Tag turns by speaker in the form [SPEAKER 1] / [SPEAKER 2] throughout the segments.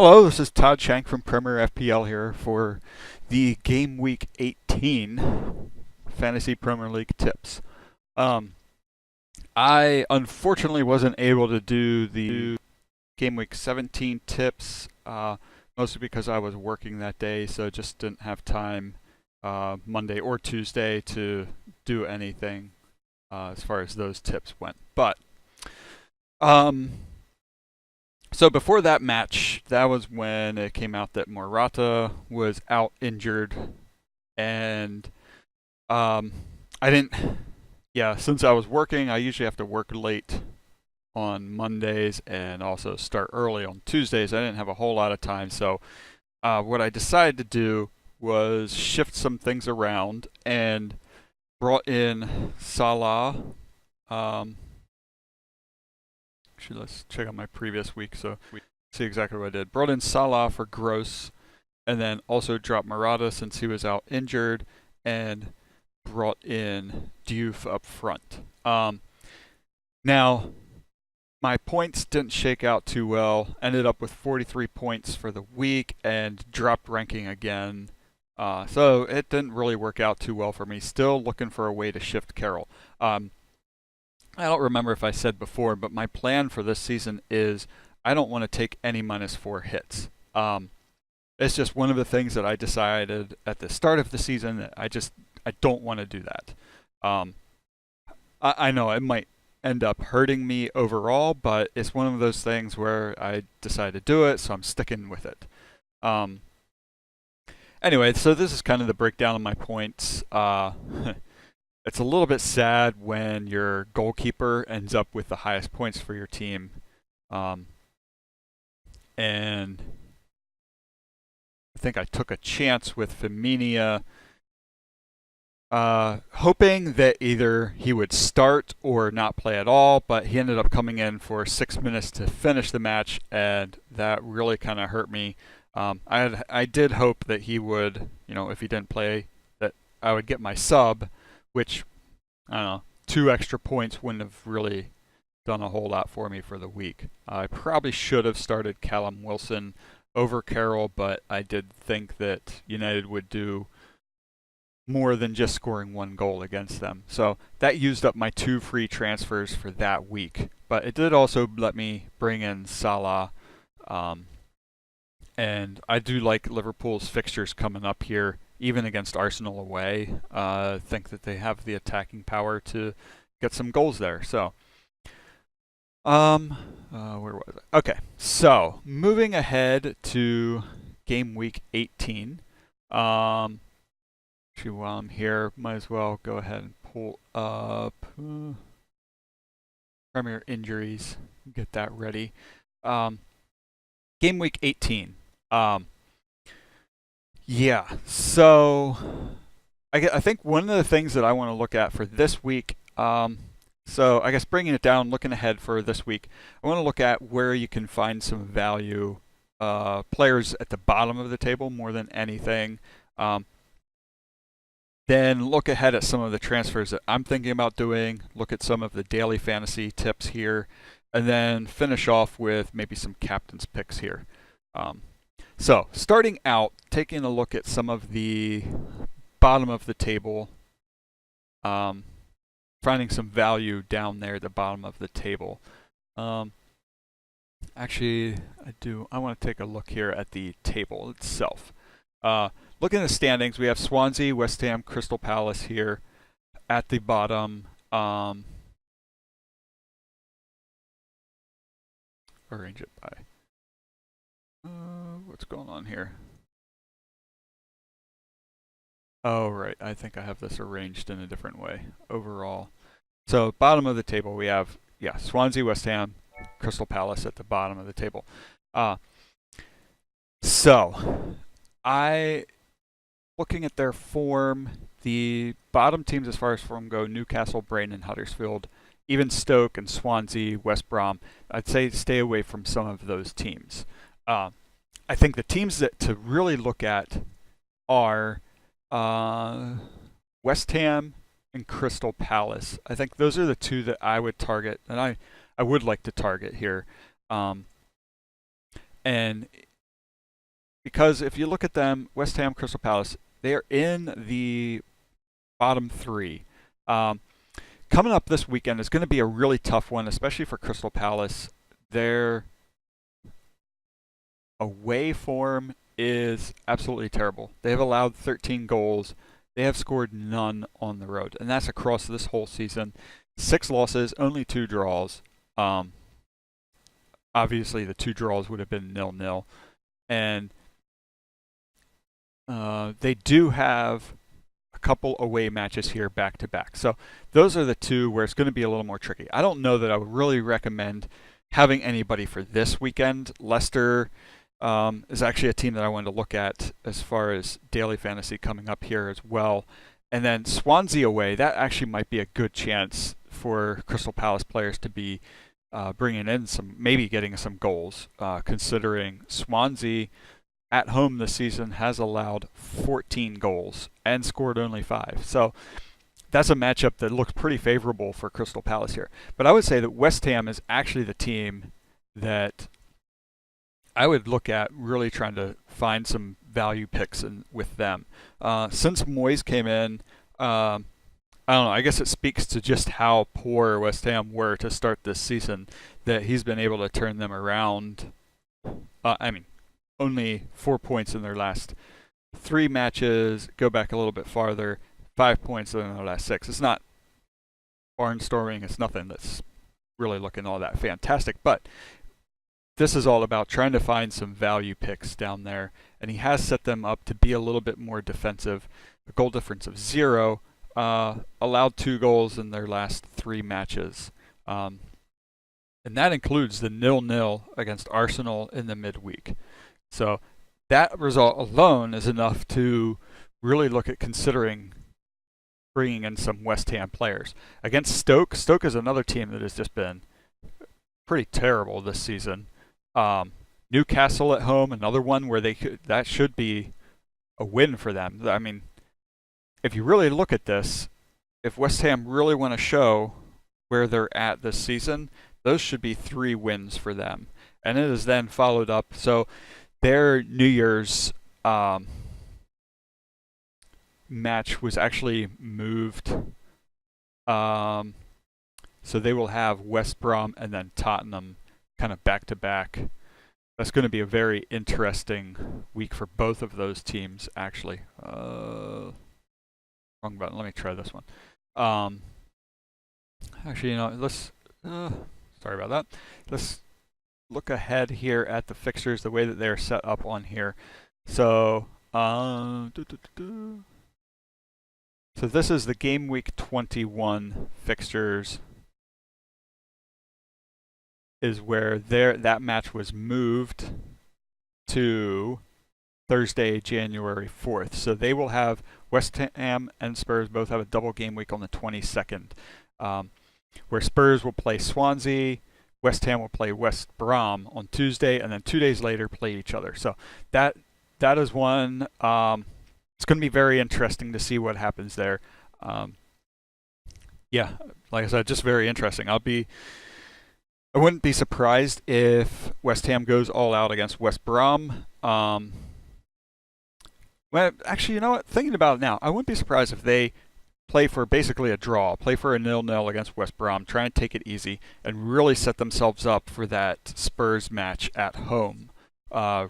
[SPEAKER 1] Hello, this is Todd Shank from Premier FPL here for the Game Week 18 Fantasy Premier League tips. Um, I unfortunately wasn't able to do the Game Week 17 tips, mostly because I was working that day, so just didn't have time Monday or Tuesday to do anything as far as those tips went. But um, So before that match, that was when it came out that Morata was out injured, and um, I didn't. Yeah, since I was working, I usually have to work late on Mondays and also start early on Tuesdays. I didn't have a whole lot of time, so what I decided to do was shift some things around and brought in Salah. Um, Actually, let's check out my previous week so we see exactly what I did. Brought in Salah for Gross, and then also dropped Murata since he was out injured, and brought in Diouf up front. Now, my points didn't shake out too well. Ended up with 43 points for the week and dropped ranking again. So it didn't really work out too well for me. Still looking for a way to shift Carroll. I don't remember if I said before, but my plan for this season is I don't want to take any -4 hits. It's just one of the things that I decided at the start of the season that I don't want to do that. I know it might end up hurting me overall, but it's one of those things where I decided to do it, so I'm sticking with it. Anyway, so this is kind of the breakdown of my points. It's a little bit sad when your goalkeeper ends up with the highest points for your team. And I think I took a chance with Firmino, hoping that either he would start or not play at all, but he ended up coming in for 6 minutes to finish the match, and that really kind of hurt me. I did hope that he would, if he didn't play, that I would get my sub, which, I don't know, 2 extra points wouldn't have really done a whole lot for me for the week. I probably should have started Callum Wilson over Carroll, but I did think that United would do more than just scoring 1 goal against them. So that used up my 2 free transfers for that week. But it did also let me bring in Salah. And I do like Liverpool's fixtures coming up here, even against Arsenal away. I think that they have the attacking power to get some goals there. So, where was it? Okay, so moving ahead to game week 18. Actually, while I'm here, might as well go ahead and pull up Premier injuries, get that ready. Game week 18. Yeah, so I think one of the things that I want to look at for this week, so I guess bringing it down, looking ahead for this week, I want to look at where you can find some value players at the bottom of the table more than anything. Then look ahead at some of the transfers that I'm thinking about doing, look at some of the daily fantasy tips here, and then finish off with maybe some captain's picks here. So starting out, taking a look at some of the bottom of the table, finding some value down there at the bottom of the table. Actually, I want to take a look here at the table itself. Looking at the standings, we have Swansea, West Ham, Crystal Palace here at the bottom. Arrange it by... what's going on here? Oh, right. I think I have this arranged in a different way overall. So, bottom of the table, we have, Swansea, West Ham, Crystal Palace at the bottom of the table. Looking at their form, the bottom teams as far as form go, Newcastle, Brighton, and Huddersfield, even Stoke and Swansea, West Brom, I'd say stay away from some of those teams. I think the teams that to really look at are West Ham and Crystal Palace. I think those are the 2 that I would target, and I would like to target here. And because if you look at them, West Ham, Crystal Palace, they are in the bottom three. Coming up this weekend is going to be a really tough one, especially for Crystal Palace. Their away form is absolutely terrible. They have allowed 13 goals. They have scored none on the road, and that's across this whole season. 6 losses, only 2 draws. Obviously, the 2 draws would have been 0-0. And they do have a couple away matches here back to back. So those are the 2 where it's going to be a little more tricky. I don't know that I would really recommend having anybody for this weekend. Leicester is actually a team that I wanted to look at as far as daily fantasy coming up here as well. And then Swansea away, that actually might be a good chance for Crystal Palace players to be bringing in some, maybe getting some goals, considering Swansea at home this season has allowed 14 goals and scored only 5. So that's a matchup that looks pretty favorable for Crystal Palace here. But I would say that West Ham is actually the team that I would look at really trying to find some value picks with them. Since Moyes came in, I don't know, I guess it speaks to just how poor West Ham were to start this season that he's been able to turn them around. Only 4 points in their last 3 matches. Go back a little bit farther, 5 points in their last 6. It's not barnstorming. It's nothing that's really looking all that fantastic. But this is all about trying to find some value picks down there. And he has set them up to be a little bit more defensive. A goal difference of 0. Allowed 2 goals in their last 3 matches. And that includes the 0-0 against Arsenal in the midweek. So that result alone is enough to really look at considering bringing in some West Ham players. Against Stoke, Stoke is another team that has just been pretty terrible this season. Newcastle at home, another one where that should be a win for them. I mean, if you really look at this, if West Ham really want to show where they're at this season, those should be 3 wins for them. And it is then followed up. So their New Year's match was actually moved. So they will have West Brom and then Tottenham kind of back to back. That's going to be a very interesting week for both of those teams, actually. Wrong button. Let me try this one. Actually, let's... sorry about that. Let's look ahead here at the fixtures, the way that they're set up on here. So, so this is the game week 21 fixtures. Is where that match was moved to Thursday, January 4th. So they will have West Ham and Spurs both have a double game week on the 22nd, where Spurs will play Swansea, West Ham will play West Brom on Tuesday, and then 2 days later play each other. So that is one. It's going to be very interesting to see what happens there. Yeah, like I said, just very interesting. I wouldn't be surprised if West Ham goes all out against West Brom. Well, actually, you know what? Thinking about it now, I wouldn't be surprised if they play for basically a draw, play for a 0-0 against West Brom, try and take it easy, and really set themselves up for that Spurs match at home.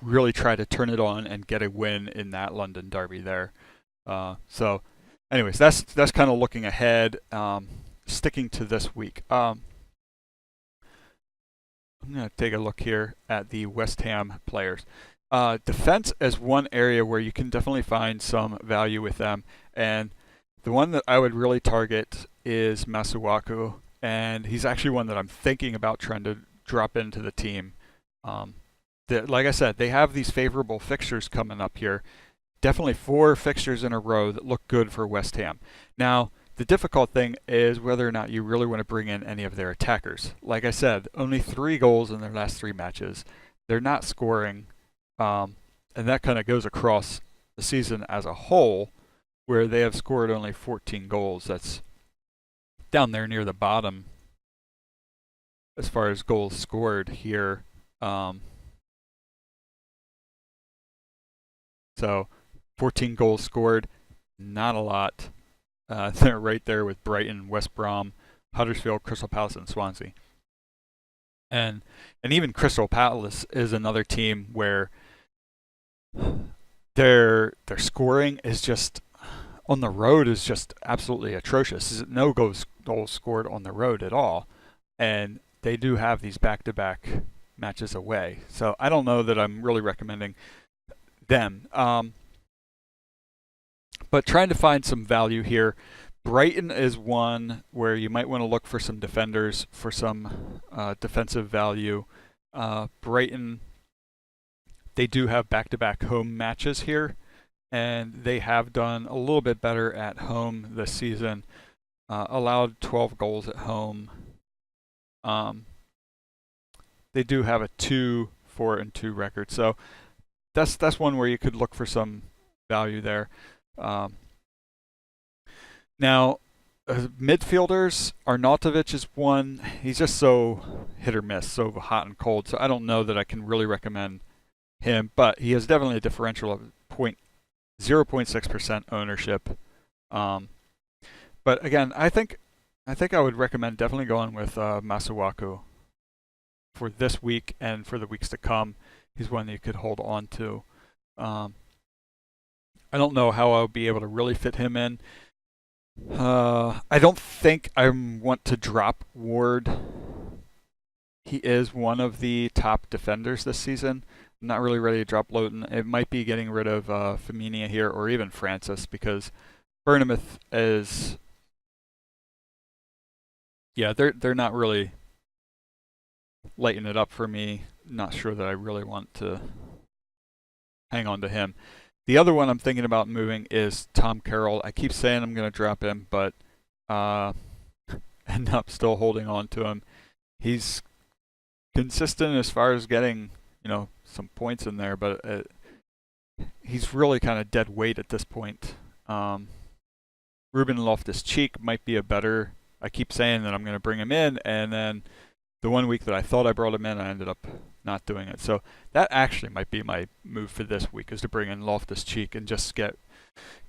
[SPEAKER 1] Really try to turn it on and get a win in that London derby there. So, anyways, that's kind of looking ahead, sticking to this week. I'm going to take a look here at the West Ham players. Defense is one area where you can definitely find some value with them, and the one that I would really target is Masuaku, and he's actually one that I'm thinking about trying to drop into the team. Like I said, they have these favorable fixtures coming up here. Definitely 4 fixtures in a row that look good for West Ham. Now, the difficult thing is whether or not you really want to bring in any of their attackers. Like I said, only 3 goals in their last 3 matches. They're not scoring, and that kind of goes across the season as a whole, where they have scored only 14 goals. That's down there near the bottom as far as goals scored here. So 14 goals scored, not a lot. They're right there with Brighton, West Brom, Huddersfield, Crystal Palace, and Swansea. And even Crystal Palace is another team where their scoring is just on the road is just absolutely atrocious. There's no goals scored on the road at all, and they do have these back-to-back matches away. So I don't know that I'm really recommending them. But trying to find some value here. Brighton is one where you might want to look for some defenders for some defensive value. Brighton, they do have back-to-back home matches here, and they have done a little bit better at home this season. Allowed 12 goals at home. They do have a 2-4-2 record, so that's one where you could look for some value there. Now, midfielders, Arnautovic is one. He's just so hit or miss, so hot and cold. So I don't know that I can really recommend him, but he has definitely a differential of 0.6% ownership. But again, I think I would recommend definitely going with Masuaku for this week and for the weeks to come. He's one that you could hold on to. I don't know how I'll be able to really fit him in. I don't think I want to drop Ward. He is one of the top defenders this season. I'm not really ready to drop Loughton. It might be getting rid of Firmino here, or even Francis, because Bournemouth is, yeah, they're not really lighting it up for me. Not sure that I really want to hang on to him. The other one I'm thinking about moving is Tom Carroll. I keep saying I'm going to drop him, but end up still holding on to him. He's consistent as far as getting, some points in there, but he's really kind of dead weight at this point. Ruben Loftus-Cheek might be a better. I keep saying that I'm going to bring him in, and then the one week that I thought I brought him in, I ended up not doing it. So that actually might be my move for this week, is to bring in Loftus-Cheek and just get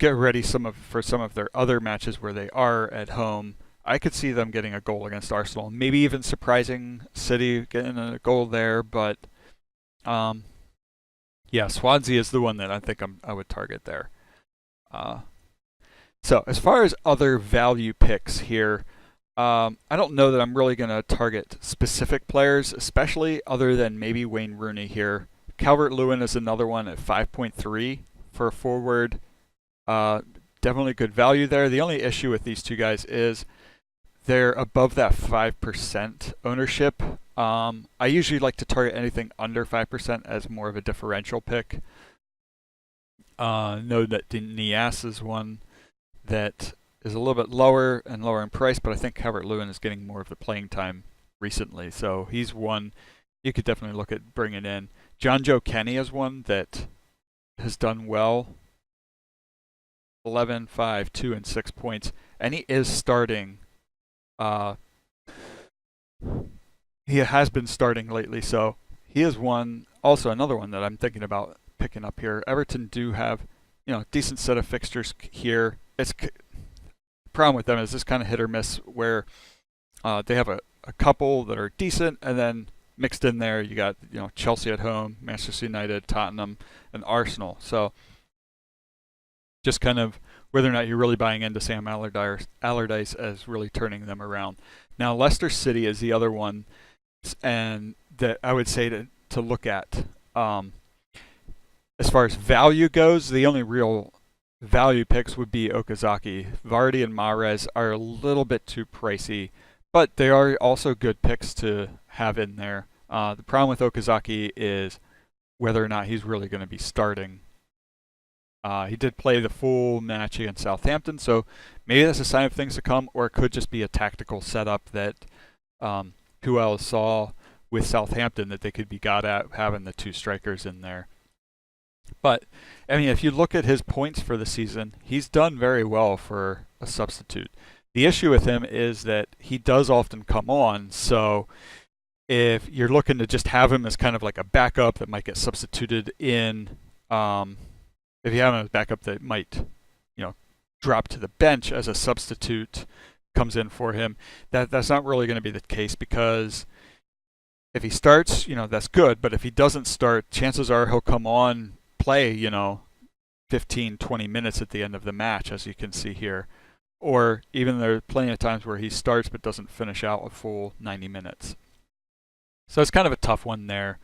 [SPEAKER 1] ready for some of their other matches where they are at home. I could see them getting a goal against Arsenal, maybe even surprising City getting a goal there. But yeah, Swansea is the one that I think I would target there. So as far as other value picks here, I don't know that I'm really going to target specific players, especially other than maybe Wayne Rooney here. Calvert-Lewin is another one at 5.3 for a forward. Definitely good value there. The only issue with these two guys is they're above that 5% ownership. I usually like to target anything under 5% as more of a differential pick. Know that Nias is one that is a little bit lower in price, but I think Calvert-Lewin is getting more of the playing time recently. So he's one you could definitely look at bringing in. John Joe Kenny is one that has done well. 11, 5, 2, and 6 points. And he is starting. He has been starting lately, so he is one. Also, another one that I'm thinking about picking up here. Everton do have, decent set of fixtures here. The problem with them is this kind of hit or miss, where they have a couple that are decent, and then mixed in there you got Chelsea at home, Manchester United, Tottenham, and Arsenal. So just kind of whether or not you're really buying into Sam Allardyce as really turning them around. Now Leicester City is the other one, and that I would say to look at. As far as value goes, the only real value picks would be Okazaki. Vardy and Mahrez are a little bit too pricey, but they are also good picks to have in there. The problem with Okazaki is whether or not he's really going to be starting. He did play the full match against Southampton, so maybe that's a sign of things to come, or it could just be a tactical setup that Puel saw with Southampton that they could be got at having the two strikers in there. But, I mean, if you look at his points for the season, he's done very well for a substitute. The issue with him is that he does often come on, so if you're looking to just have him as kind of like a backup that might get substituted in if you have him as backup that might, drop to the bench as a substitute, comes in for him. That's not really going to be the case, because if he starts, that's good. But if he doesn't start, chances are he'll come on, play, 15, 20 minutes at the end of the match, as you can see here. Or even there are plenty of times where he starts but doesn't finish out a full 90 minutes. So it's kind of a tough one there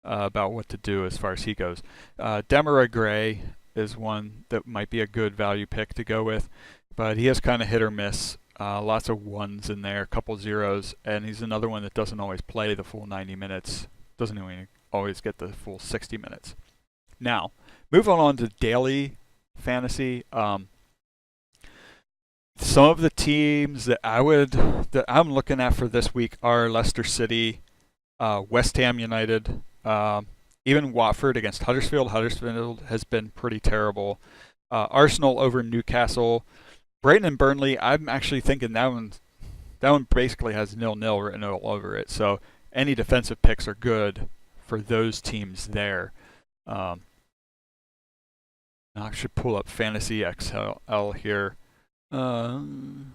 [SPEAKER 1] about what to do as far as he goes. Demarai Gray is one that might be a good value pick to go with, but he has kind of hit or miss. Lots of ones in there, a couple zeros, and he's another one that doesn't always play the full 90 minutes, doesn't even always get the full 60 minutes. Now, moving on to daily fantasy. Some of the teams that I'm looking at for this week are Leicester City, West Ham United, even Watford against Huddersfield. Huddersfield has been pretty terrible. Arsenal over Newcastle. Brighton and Burnley, I'm actually thinking that one basically has 0-0 written all over it. So any defensive picks are good for those teams there. Now I should pull up Fantasy XL here. Find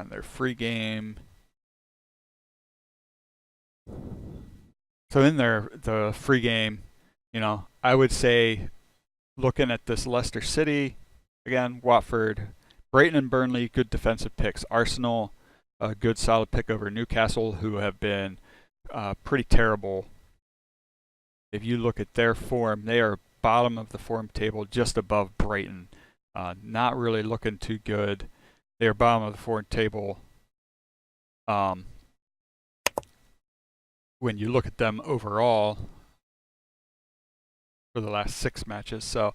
[SPEAKER 1] their free game. So in the free game, I would say, looking at this Leicester City, again, Watford, Brighton and Burnley, good defensive picks. Arsenal, a good solid pick over Newcastle, who have been pretty terrible. If you look at their form, they are bottom of the form table, just above Brighton. Not really looking too good. They are bottom of the form table. When you look at them overall for the last 6 matches. So,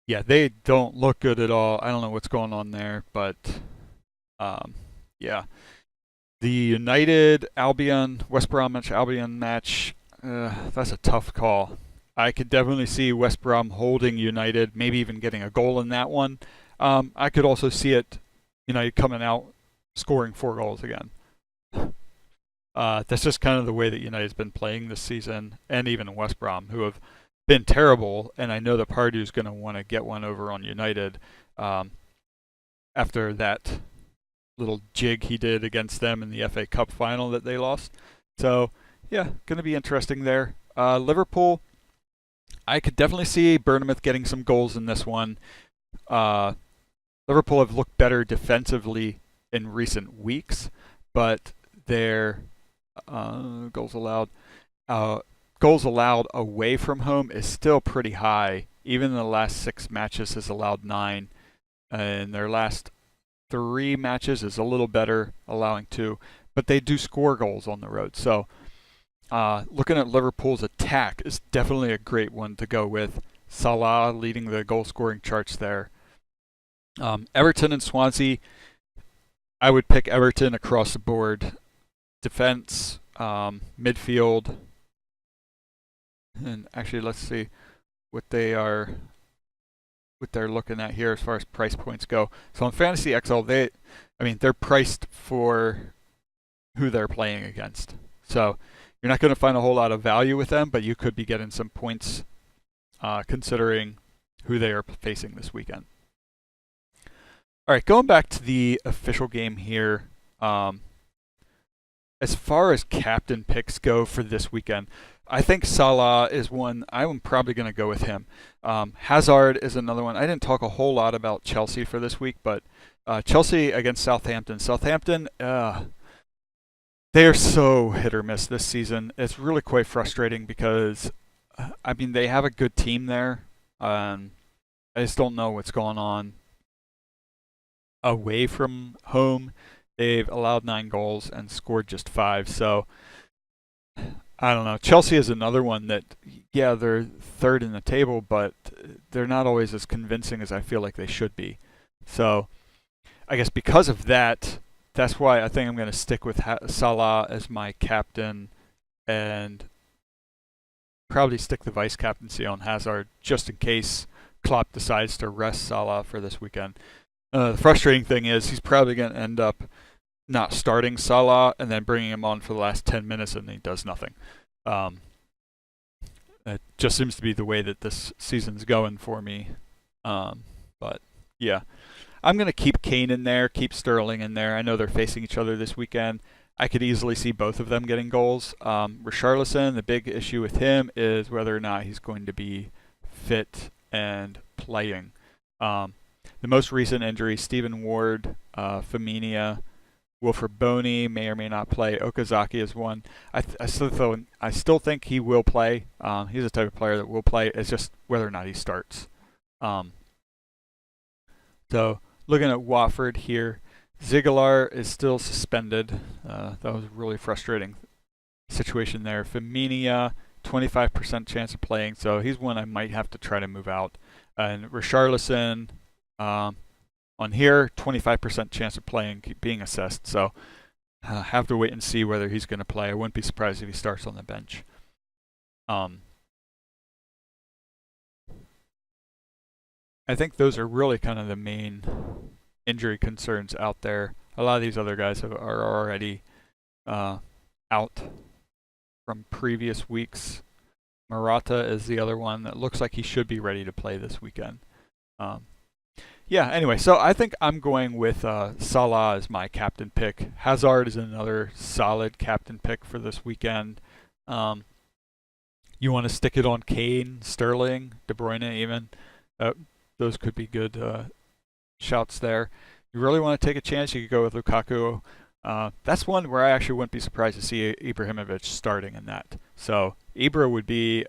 [SPEAKER 1] yeah, they don't look good at all. I don't know what's going on there, but yeah. The United Albion, West Bromwich Albion match, that's a tough call. I could definitely see West Brom holding United, maybe even getting a goal in that one. I could also see it, United coming out scoring 4 goals again. That's just kind of the way that United's been playing this season, and even West Brom, who have been terrible. And I know that Pardew's going to want to get one over on United after that little jig he did against them in the FA Cup final that they lost. So, yeah, going to be interesting there. Liverpool, I could definitely see Bournemouth getting some goals in this one. Liverpool have looked better defensively in recent weeks, but their goals allowed away from home is still pretty high. Even in the last 6 matches has allowed 9, and their last 3 matches is a little better, allowing 2, but they do score goals on the road. So looking at Liverpool's attack is definitely a great one to go with. Salah leading the goal scoring charts there. Everton and Swansea, I would pick Everton across the board. Defense, midfield, and actually let's see what they're looking at here as far as price points go. So on Fantasy XL, they're priced for who they're playing against. So you're not going to find a whole lot of value with them, but you could be getting some points considering who they are facing this weekend. All right, going back to the official game here. As far as captain picks go for this weekend, I think Salah is one. I'm probably going to go with him. Hazard is another one. I didn't talk a whole lot about Chelsea for this week, but Chelsea against Southampton. Southampton, they are so hit or miss this season. It's really quite frustrating because, they have a good team there. I just don't know what's going on away from home. They've allowed 9 goals and scored just 5. So, I don't know. Chelsea is another one that, yeah, they're third in the table, but they're not always as convincing as I feel like they should be. So, I guess because of that, that's why I think I'm going to stick with Salah as my captain and probably stick the vice captaincy on Hazard just in case Klopp decides to rest Salah for this weekend. The frustrating thing is he's probably going to end up not starting Salah and then bringing him on for the last 10 minutes and he does nothing. That just seems to be the way that this season's going for me. But yeah, I'm going to keep Kane in there, keep Sterling in there. I know they're facing each other this weekend. I could easily see both of them getting goals. Richarlison, the big issue with him is whether or not he's going to be fit and playing. The most recent injuries, Stephen Ward, Firmino, Wilfred Boney may or may not play. Okazaki is one. I still think he will play. He's the type of player that will play. It's just whether or not he starts. Um, so looking at Watford here, Ziegler is still suspended. That was a really frustrating situation there. Firmino, 25% chance of playing, so he's one I might have to try to move out. And Richarlison, on here, 25% chance of playing, being assessed. So have to wait and see whether he's going to play. I wouldn't be surprised if he starts on the bench. I think those are really kind of the main injury concerns out there. A lot of these other guys are already out from previous weeks. Morata is the other one that looks like he should be ready to play this weekend. Yeah, anyway, so I think I'm going with Salah as my captain pick. Hazard is another solid captain pick for this weekend. You want to stick it on Kane, Sterling, De Bruyne even. Those could be good shouts there. You really want to take a chance, you could go with Lukaku. That's one where I actually wouldn't be surprised to see Ibrahimovic starting in that. So Ibra would be